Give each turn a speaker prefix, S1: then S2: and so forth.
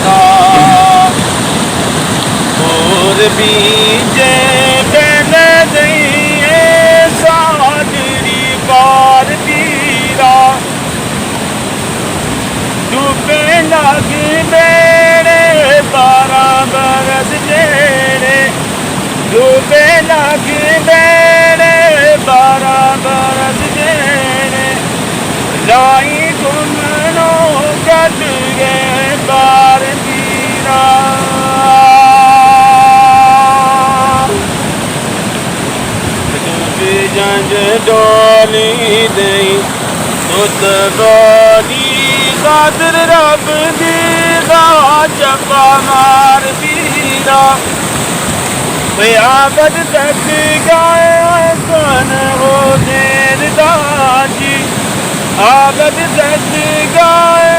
S1: था और बीजे बन गई सादरी बार पीरा डूबे लग बेड़े 12 बरस जेड़े डूबे लग बेड़े 12 बरस जेड़े लाई घुमनो कट गए बार पीरा जंज डोली दई तुत बोली कादर रब दी चपा मार पीरा आबद तक गाए कन हो देर दाजी आबद तक गाए